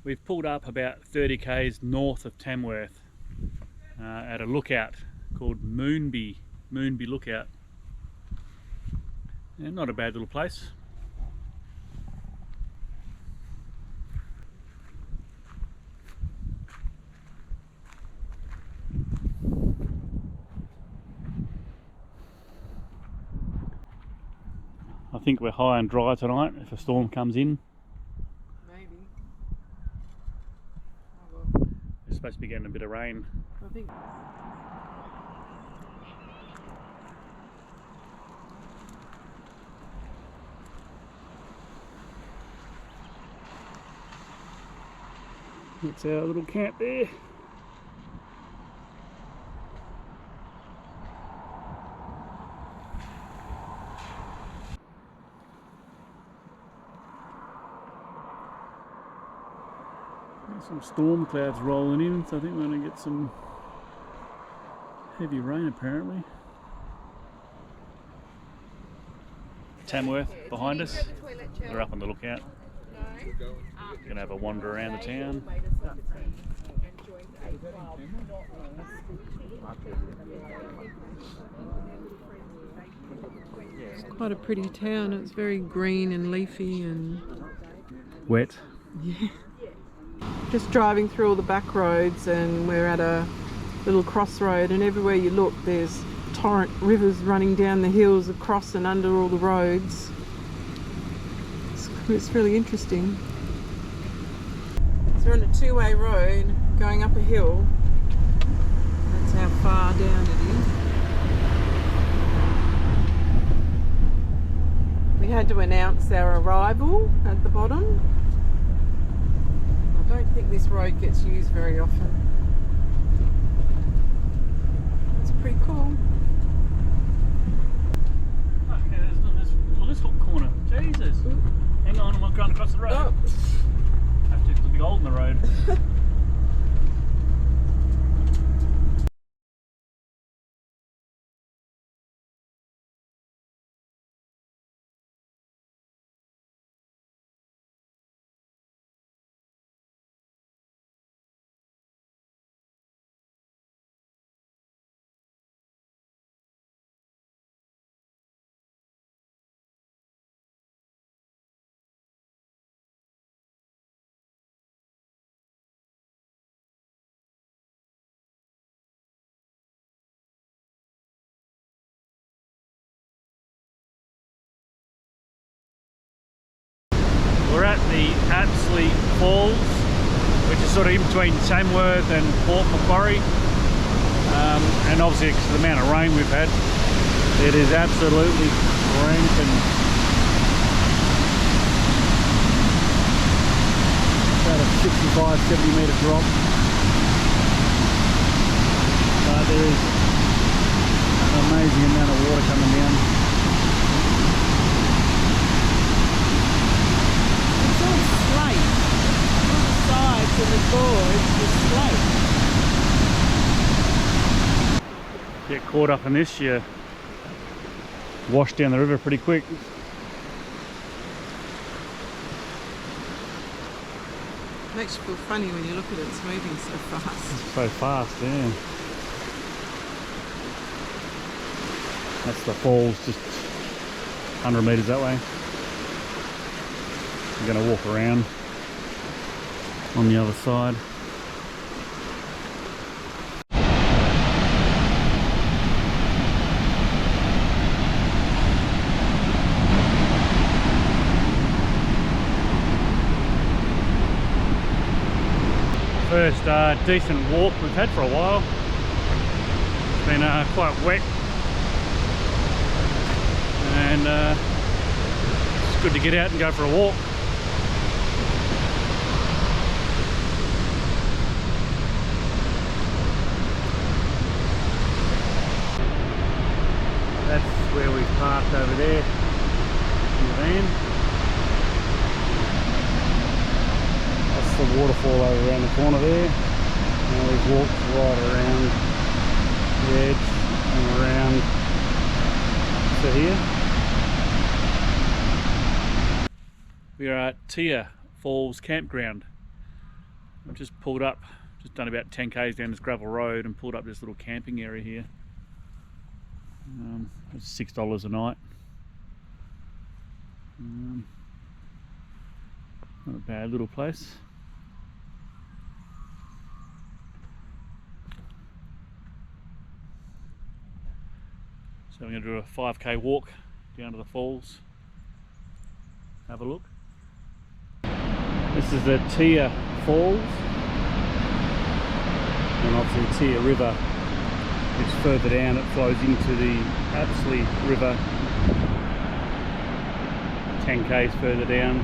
We've pulled up about 30 k's north of Tamworth at a lookout called Moonby Lookout. Yeah, not a bad little place. I think we're high and dry tonight if a storm comes in. Maybe. Oh, well. It's supposed to be getting a bit of rain. I think. That's our little camp there. Some storm clouds rolling in, so I think we're going to get some heavy rain apparently. Tamworth behind us. We're up on the lookout. We're going to have a wander around the town. It's quite a pretty town. It's very green and leafy and wet. Yeah. Just driving through all the back roads, and we're at a little crossroad, and everywhere you look there's torrent rivers running down the hills across and under all the roads. It's really interesting. So we're on a two-way road going up a hill. That's how far down it is. We had to announce our arrival at the bottom. I don't think this road gets used very often. It's pretty cool. Oh, yeah, there's this hot corner. Jesus. Ooh. Hang on, I'm going across the road. Oh. I have to put a big hole in the road. We're at the Oxley Falls, which is sort of in between Tamworth and Port Macquarie, and obviously because of the amount of rain we've had, it is absolutely rampant. About a 65-70 metre drop, but there is an amazing amount of water coming down. And the boards were slate. Get caught up in this, you wash down the river pretty quick. Makes you feel funny when you look at it, it's moving so fast. It's so fast, yeah. That's the falls, just 100 metres that way. We're going to walk around on the other side. First decent walk we've had for a while. It's been quite wet, and it's good to get out and go for a walk. That's where we've parked over there in the van. That's the waterfall over around the corner there. Now we've walked right around the edge and around to here. We are at Tia Falls Campground. I've just pulled up, just done about 10 k's down this gravel road and pulled up this little camping area here. It's $6 a night. Not a bad little place. So I'm going to do a 5k walk down to the falls. Have a look. This is the Tia Falls, and obviously the Tia River is further down. It flows into the Oxley River 10 k's further down.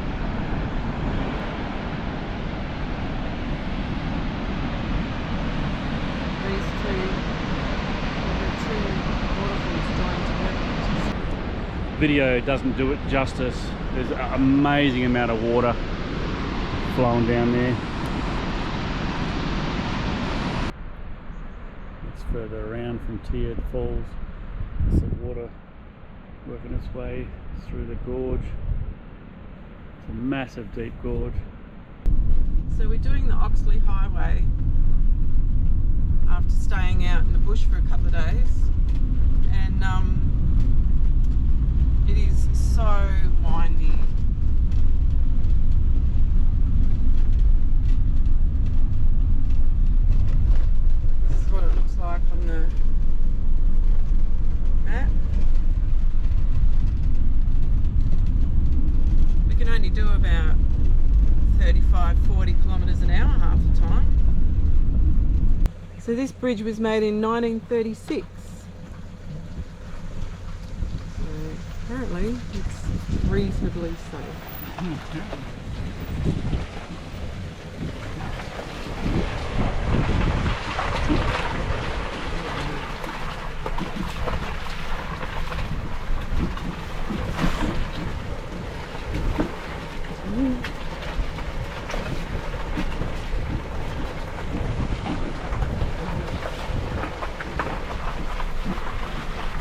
These two waterfalls join together. Video doesn't do it justice. There's an amazing amount of water flowing down there. It's further around from Tia Falls. It's the water working its way through the gorge. It's a massive deep gorge. So we're doing the Oxley Highway after staying out in the bush for a couple of days, and it is so windy. This is what it looks like on the map. We can only do about 35-40 kilometres an hour half the time. So this bridge was made in 1936. So apparently it's reasonably safe.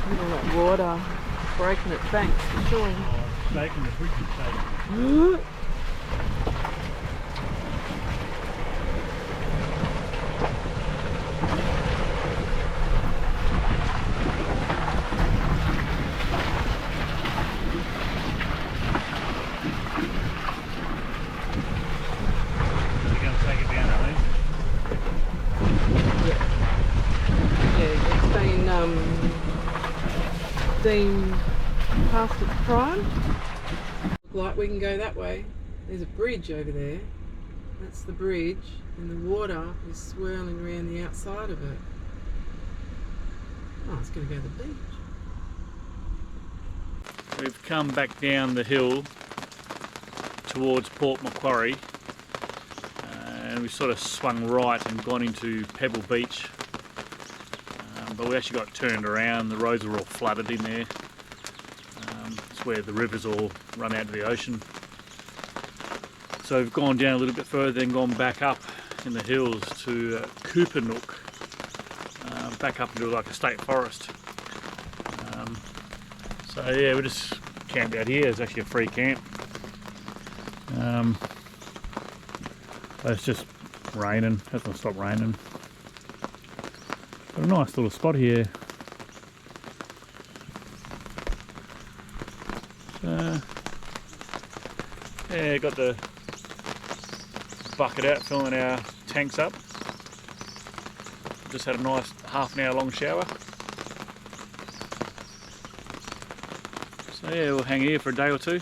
Look at that water breaking its banks for sure. Shaking the bridge is shaking. You're going to take it down, at least. Yeah, it's been deemed past its prime. Look like we can go that way. There's a bridge over there. That's the bridge, and the water is swirling around the outside of it. Oh, it's going to go to the beach. We've come back down the hill towards Port Macquarie, and we sort of swung right and gone into Pebble Beach, but we actually got turned around. The roads were all flooded in there. It's where the rivers all run out to the ocean. So we've gone down a little bit further, then gone back up in the hills to Coopernook, back up into like a state forest. So yeah, we just camped out here. It's actually a free camp. It's just raining, hasn't stopped raining. Got a nice little spot here. Yeah, got the bucket out, filling our tanks up. Just had a nice half an hour long shower. So yeah, we'll hang here for a day or two.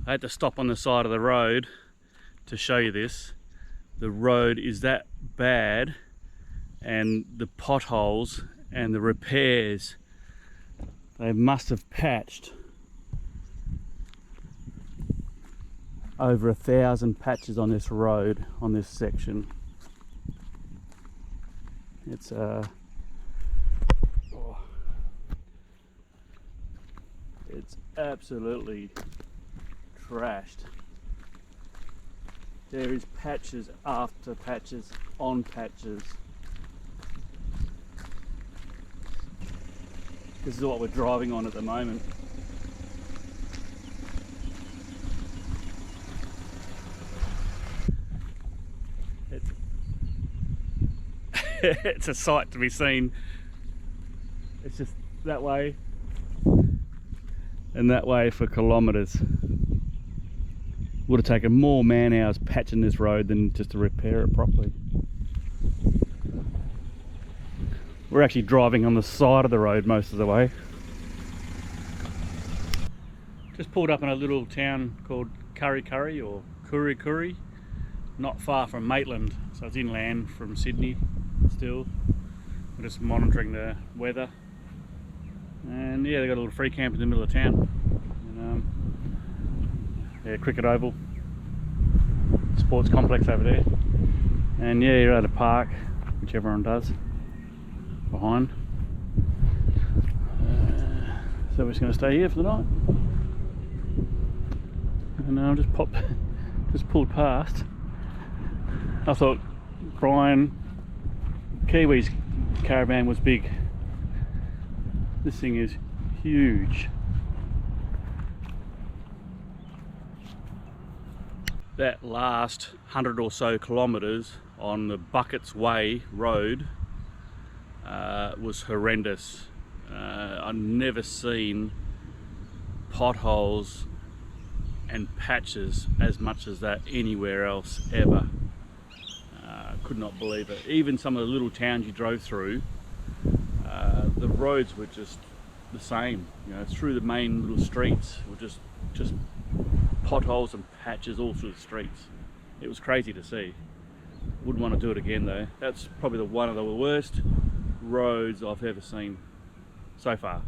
I had to stop on the side of the road to show you this. The road is that bad, and the potholes and the repairs They must have patched over 1,000 patches on this road, on this section. It's it's absolutely trashed. There is patches after patches on patches. This is what we're driving on at the moment. It's a sight to be seen. It's just that way and that way for kilometres. Would have taken more man hours patching this road than just to repair it properly. We're actually driving on the side of the road most of the way. Just pulled up in a little town called Kurri or Kurri, not far from Maitland, so it's inland from Sydney still. We're just monitoring the weather, and yeah, they've got a little free camp in the middle of town. And, yeah, cricket oval, sports complex over there, and yeah, you're at a park, which everyone does, behind. So we're just going to stay here for the night, and I just pulled past. I thought Brian Kiwi's caravan was big. This thing is huge. That last 100 or so kilometres on the Buckets Way road was horrendous. I've never seen potholes and patches as much as that anywhere else ever. Could not believe it. Even some of the little towns you drove through, the roads were just the same. You know, through the main little streets were just potholes and patches all through the streets. It was crazy to see. Wouldn't want to do it again though. That's probably one of the worst roads I've ever seen so far.